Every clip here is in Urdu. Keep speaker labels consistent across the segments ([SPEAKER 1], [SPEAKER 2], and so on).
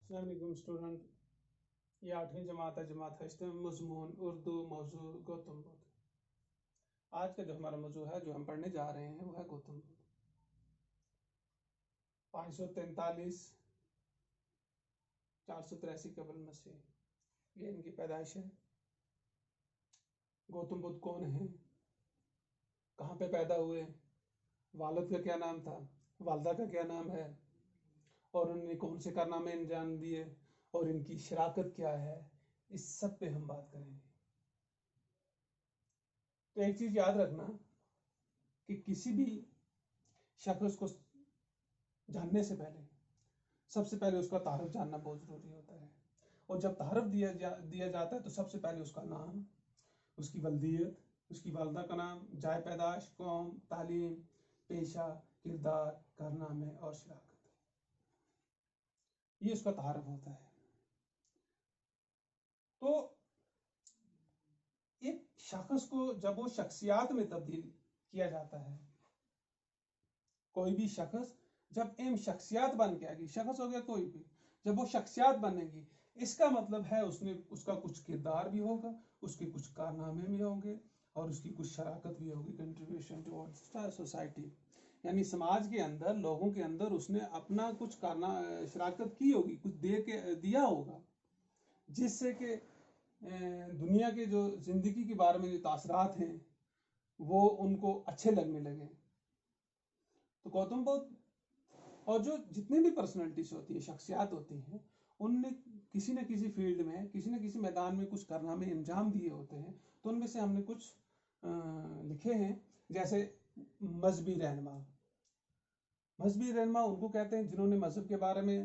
[SPEAKER 1] السلام علیکم اسٹوڈنٹ، یہ 8ویں جماعت ہے، جماعت ہشت مضمون اردو، موضوع گوتم بدھ۔ آج کا جو ہمارا موضوع ہے جو ہم پڑھنے جا رہے ہیں وہ ہے گوتم بدھ۔ 543 483 قبل مسیح یہ ان کی پیدائش ہے۔ گوتم بدھ کون ہیں، کہاں پہ پیدا ہوئے، والد کا کیا نام تھا، والدہ کا کیا نام ہے، اور انہوں نے کون سے کارنامے انجام دیے، اور ان کی شراکت کیا ہے، اس سب پہ ہم بات کریں گے۔ تو ایک چیز یاد رکھنا کہ کسی بھی شخص کو جاننے سے پہلے سب سے پہلے اس کا تعارف جاننا بہت ضروری ہوتا ہے، اور جب تعارف دیا جاتا ہے تو سب سے پہلے اس کا نام، اس کی ولدیت، اس کی والدہ کا نام، جائے پیدائش، قوم، تعلیم، پیشہ، کردار، کارنامے اور شراکت، یہ اس کا تعارف ہوتا ہے۔ تو ایک شخص کو جب وہ شخصیات میں تبدیل کیا جاتا ہے، کوئی بھی شخص جب شخصیات بن کے آئے گی، شخص ہو گیا کوئی بھی، جب وہ شخصیات بنے گی، اس کا مطلب ہے اس کا کچھ کردار بھی ہوگا، اس کے کچھ کارنامے بھی ہوں گے، اور اس کی کچھ شراکت بھی ہوگی، کنٹریبیوشن ٹوورڈ سوسائٹی، یعنی سماج کے اندر، لوگوں کے اندر اس نے اپنا کچھ شراکت کی ہوگی، کچھ دیا ہوگا، جس سے کہ دنیا کے جو زندگی کے بارے میں جو تاثرات ہیں وہ ان کو اچھے لگنے لگے۔ تو گوتم بدھ اور جو جتنے بھی پرسنالٹیز ہوتی ہیں، شخصیات ہوتی ہیں، ان نے کسی نہ کسی فیلڈ میں، کسی نہ کسی میدان میں کچھ کارنامے انجام دیے ہوتے ہیں۔ تو ان میں سے ہم نے کچھ لکھے ہیں، جیسے مذہبی رہنما۔ مذہبی رہنما ان کو کہتے ہیں جنہوں نے مذہب کے بارے میں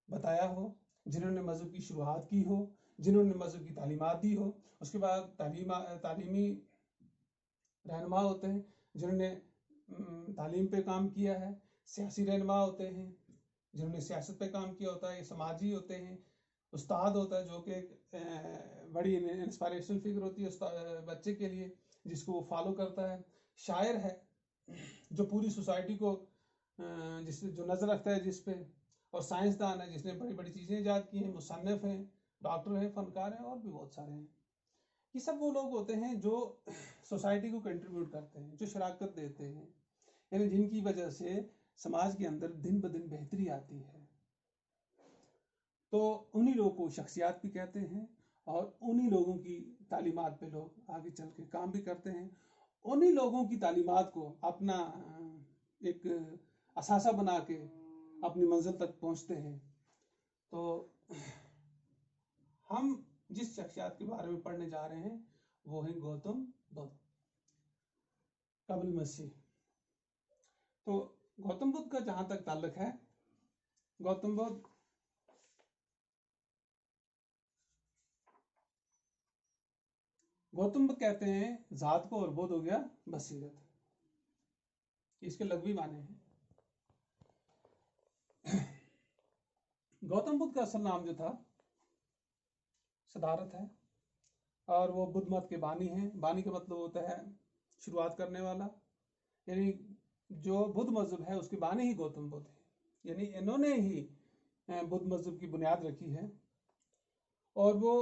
[SPEAKER 1] بتایا ہو، جنہوں نے مذہب کی شروعات کی ہو، جنہوں نے مذہب کی تعلیمات دی ہو۔ اس کے بعد تعلیمی رہنما ہوتے ہیں جنہوں نے تعلیم پہ کام کیا ہے۔ سیاسی رہنما ہوتے ہیں جنہوں نے سیاست پہ کام کیا ہوتا ہے، یہ سماجی ہوتے ہیں۔ استاد ہوتا ہے جو کہ ایک بڑی انسپائریشنل فگر ہوتی ہے بچے کے لیے، جس کو وہ فالو کرتا ہے۔ شاعر ہے جو پوری سوسائٹی کو جو نظر رکھتا ہے جس پہ، اور سائنسدان ہے جس نے بڑی بڑی چیزیں ایجاد کی ہیں۔ مصنف ہیں، ڈاکٹر ہیں، فنکار ہیں، اور بھی بہت سارے ہیں۔ یہ سب وہ لوگ ہوتے ہیں جو سوسائٹی کو کنٹریبیوٹ کرتے ہیں، جو شراکت دیتے ہیں، یعنی جن کی وجہ سے سماج کے اندر دن بدن بہتری آتی ہے۔ تو انہی لوگوں کو شخصیات بھی کہتے ہیں، اور انہی لوگوں کی تعلیمات پہ لوگ آگے چل کے کام بھی کرتے ہیں، انہی لوگوں کی تعلیمات کو اپنا ایک اثاثہ بنا کے اپنی منزل تک پہنچتے ہیں۔ تو ہم جس شخصیات کے بارے میں پڑھنے جا رہے ہیں وہ ہیں گوتم بدھ قبل مسیح۔ تو گوتم بدھ کا جہاں تک تعلق ہے، گوتم بدھ کہتے ہیں ذات کو، اور بدھ ہو گیا بصیرت، اس کے لغوی معنی ہیں۔ گوتم بدھ کا اصل نام جو تھا صدارت ہے، اور وہ بدھ مت کے بانی ہیں۔ بانی کا مطلب ہوتا ہے شروعات کرنے والا، یعنی جو بدھ مذہب ہے اس کے بانی ہی گوتم بدھ ہیں، یعنی انہوں نے ہی بدھ مذہب کی بنیاد رکھی ہے۔ اور وہ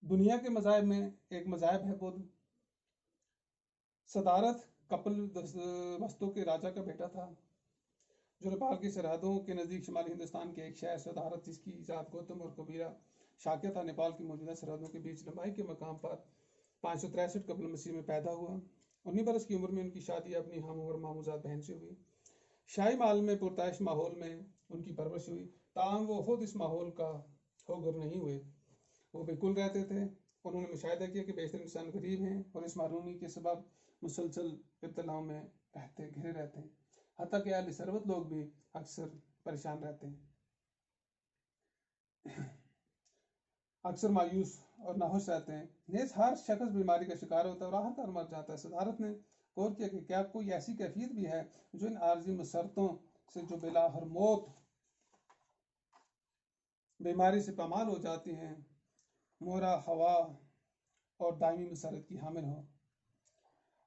[SPEAKER 1] دنیا کے مذاہب میں ایک مذہب ہے بدھ۔ صدارت کپل وستو کے راجا کا بیٹا تھا، جو نیپال کی سرحدوں کے نزدیک شمالی ہندوستان کے ایک شہر صدارت، جس کی ذات گوتم اور کبیرہ شاکیہ تھا، نیپال کی موجودہ سرحدوں کے بیچ لمبائی کے مقام پر 563 قبل مسیح میں پیدا ہوا۔ 19 برس کی عمر میں ان کی شادی اپنی ہم عمر ماموزاد بہن سے ہوئی۔ شاہی محل میں پرتعیش ماحول میں ان کی پرورش ہوئی، تاہم وہ خود اس ماحول کا ہوگر نہیں ہوئے، وہ بالکل رہتے تھے۔ انہوں نے مشاہدہ کیا کہ بیشتر انسان غریب ہیں، اور اس محرومی کے سبب مسلسل ابتلاؤں میں گھرے رہتے ہیں، حتیٰ کہ اہل ثروت لوگ بھی اکثر پریشان رہتے ہیں، اکثر مایوس اور ناخوش رہتے ہیں۔ نیز ہر شخص بیماری کا شکار ہوتا ہے اور آخر کار مر جاتا ہے۔ صدارت نے غور کیا کہ کیا کوئی ایسی کیفیت بھی ہے جو ان عارضی مسرتوں سے، جو بلاخر موت بیماری سے پامال ہو جاتی ہیں، مورا ہوا اور دائمی مسرت کی حامل ہو۔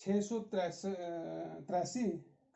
[SPEAKER 1] 683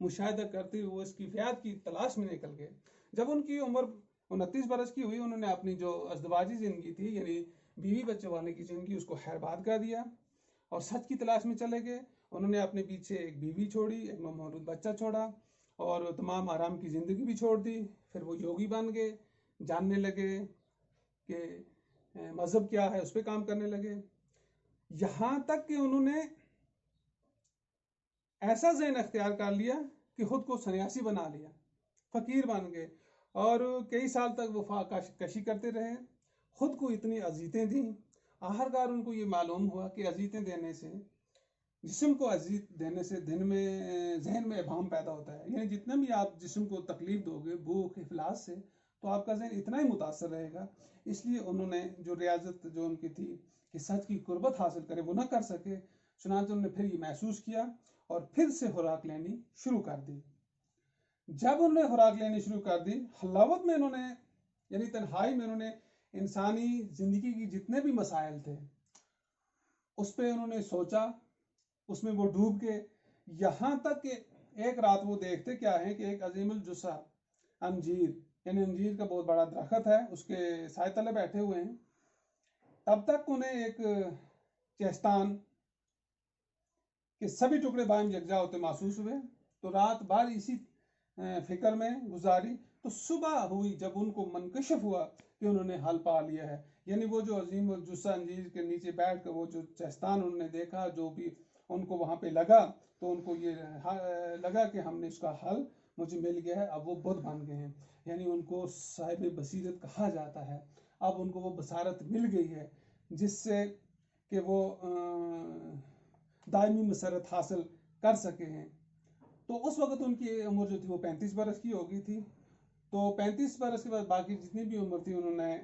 [SPEAKER 1] مشاہدہ کرتے ہوئے وہ اس کیفیات کی تلاش میں نکل گئے. جب ان کی عمر 29 برس کی ہوئی، انہوں نے اپنی جو ازدواجی زندگی تھی، یعنی بیوی بچے والے کی زندگی، اس کو خیر باد کر دیا اور سچ کی تلاش میں چلے گئے. انہوں نے اپنے پیچھے ایک بیوی چھوڑی، ایک مولود بچہ چھوڑا اور تمام آرام کی زندگی بھی چھوڑ دی. پھر وہ یوگی بن گئے، جاننے لگے کہ مذہب کیا ہے، اس پہ کام کرنے لگے. یہاں تک کہ انہوں نے ایسا ذہن اختیار کر لیا کہ خود کو سنیاسی بنا لیا، فقیر بن گئے اور کئی سال تک وہ کشی کرتے رہے. خود کو اتنی اذیتیں دیں. آخرکار ان کو یہ معلوم ہوا کہ اذیتیں دینے سے، جسم کو اذیت دینے سے ذہن میں ابہام پیدا ہوتا ہے. یعنی جتنا بھی آپ جسم کو تکلیف دو گے بھوک افلاس سے، تو آپ کا ذہن اتنا ہی متاثر رہے گا. اس لیے انہوں نے جو ریاضت جو ان کی تھی کہ سچ کی قربت حاصل کرے، وہ نہ کر سکے. چنانچہ انہوں نے پھر یہ محسوس کیا اور پھر سے خوراک لینی شروع کر دی. جب انہوں نے خوراک لینی شروع کر دی، خلوت میں انہوں نے، یعنی تنہائی میں، انہوں نے انسانی زندگی کی جتنے بھی مسائل تھے اس پہ انہوں نے سوچا، اس میں وہ ڈوب کے، یہاں تک کہ ایک رات وہ دیکھتے کیا ہے کہ ایک عظیم الجثہ انجیر، یعنی انجیر کا بہت بڑا درخت ہے، اس کے سائے تلے بیٹھے ہوئے ہیں. تب تک انہیں ایک چہستان کہ سبھی ٹکڑے باہم یکجا ہوتے محسوس ہوئے. تو رات بھر اسی فکر میں گزاری. تو صبح ہوئی جب ان کو منکشف ہوا کہ انہوں نے حل پا لیا ہے. یعنی وہ جو عظیم الجثہ انجیر کے نیچے بیٹھ کر وہ جو چہستان انہوں نے دیکھا، جو بھی ان کو وہاں پہ لگا، تو ان کو یہ لگا کہ ہم نے اس کا حل مجھے مل گیا ہے. اب وہ بدھ بن گئے ہیں، یعنی ان کو صاحب بصیرت کہا جاتا ہے. اب ان کو وہ بصارت مل گئی ہے جس سے کہ وہ دائمی مسرت حاصل کر سکے ہیں. تو اس وقت ان کی عمر جو تھی وہ 35 برس کی ہو گئی تھی. تو 35 برس کے بعد باقی جتنی بھی عمر تھی انہوں نے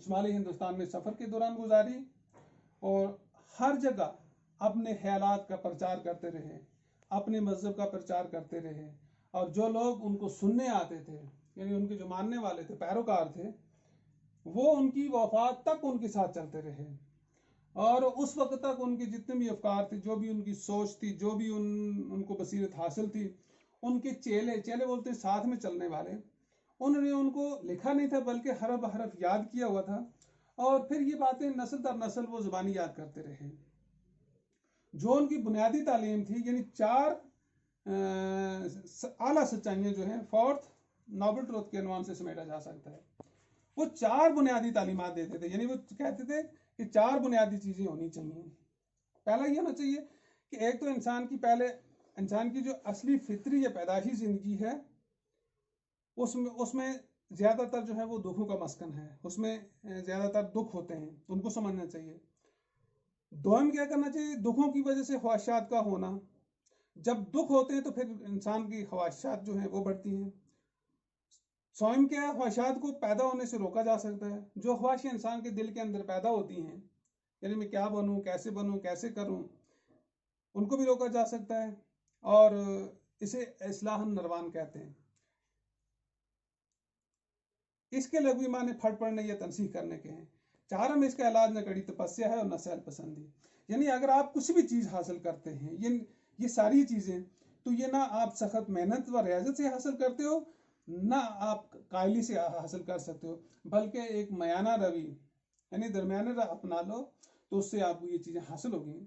[SPEAKER 1] شمالی ہندوستان میں سفر کے دوران گزاری اور ہر جگہ اپنے خیالات کا پرچار کرتے رہے، اپنے مذہب کا پرچار کرتے رہے. اور جو لوگ ان کو سننے آتے تھے، یعنی ان کے جو ماننے والے تھے، پیروکار تھے، وہ ان کی وفات تک ان کے ساتھ چلتے رہے. اور اس وقت تک ان کے جتنے بھی افکار تھے، جو بھی ان کی سوچ تھی، جو بھی ان کو بصیرت حاصل تھی، ان کے چیلے بولتے ہیں ساتھ میں چلنے والے، انہوں نے ان کو لکھا نہیں تھا بلکہ حرف بحرف یاد کیا ہوا تھا. اور پھر یہ باتیں نسل در نسل وہ زبانی یاد کرتے رہے. جو ان کی بنیادی تعلیم تھی، یعنی 4 اعلیٰ سچائیاں جو ہیں، 4th نوبل ٹروتھ کے عنوان سے سمیٹا جا سکتا ہے. وہ 4 بنیادی تعلیمات دیتے تھے. یعنی وہ کہتے تھے کہ 4 بنیادی چیزیں ہونی چاہیے. پہلا یہ ہونا چاہیے کہ ایک تو انسان کی جو اصلی فطری یا پیدائشی زندگی ہے، اس میں زیادہ تر جو ہے وہ دکھوں کا مسکن ہے، اس میں زیادہ تر دکھ ہوتے ہیں، ان کو سمجھنا چاہیے. دوم کیا کرنا چاہیے؟ دکھوں کی وجہ سے خواہشات کا ہونا. جب دکھ ہوتے ہیں تو پھر انسان کی خواہشات جو ہیں وہ بڑھتی ہیں. سوئم کیا ہے؟ خواہشات کو پیدا ہونے سے روکا جا سکتا ہے. جو خواہشیں انسان کے دل کے اندر پیدا ہوتی ہیں، یعنی میں کیا بنوں، کیسے کروں، ان کو بھی روکا جا سکتا ہے. اور اسے اصلاح النروان کہتے ہیں. اس کے لغوی معنی پھٹ پڑنے یا تنسیح کرنے کے ہیں. 4 اس کا علاج نہ کڑی تپسیا ہے اور نہ سہل پسندی. یعنی اگر آپ کچھ بھی چیز حاصل کرتے ہیں، یہ ساری چیزیں، تو یہ نہ آپ سخت محنت و ریاضت سے حاصل کرتے ہو، نہ آپ قائلی سے حاصل کر سکتے ہو، بلکہ ایک میانہ روی، یعنی درمیانے راہ اپنا لو تو اس سے آپ کو یہ چیزیں حاصل ہوگی.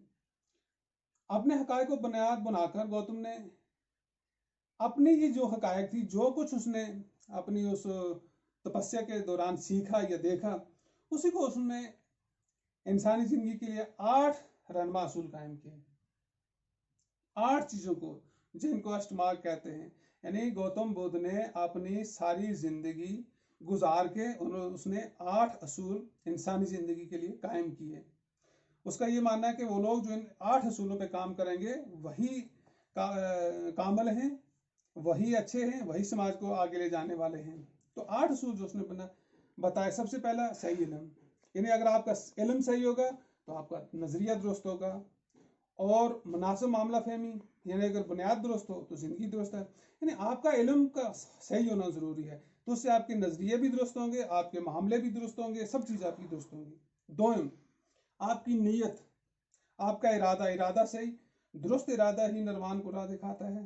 [SPEAKER 1] اپنے حقائق کو بنیاد بنا کر گوتم نے اپنی یہ جو حقائق تھی، جو کچھ اس نے اپنی اس تپسیا کے دوران سیکھا یا دیکھا، اسی کو اس نے انسانی زندگی کے لیے 8 رہنما اصول قائم کیے. 8 چیزوں کو، جن کو اشٹمارگ کہتے ہیں. یعنی گوتم بدھ نے اپنی ساری زندگی گزار کے اس نے 8 اصول انسانی زندگی کے لیے قائم کیے. اس کا یہ ماننا ہے کہ وہ لوگ جو ان 8 اصولوں پہ کام کریں گے وہی کامل ہیں، وہی اچھے ہیں، وہی سماج کو آگے لے جانے والے ہیں. تو 8 اصول جو اس نے بتایا. سب سے پہلا صحیح علم. یعنی اگر آپ کا علم صحیح ہوگا تو آپ کا نظریہ درست ہوگا. اور مناسب معاملہ فہمی، یعنی اگر بنیاد درست ہو تو زندگی درست ہے. یعنی آپ کا علم کا صحیح ہونا ضروری ہے، تو اس سے آپ کے نظریے بھی درست ہوں گے، آپ کے معاملے بھی درست ہوں گے، سب چیز آپ کی درست ہوں گی. دوم، آپ کی نیت، آپ کا ارادہ صحیح. درست ارادہ ہی نروان کو راہ دکھاتا ہے.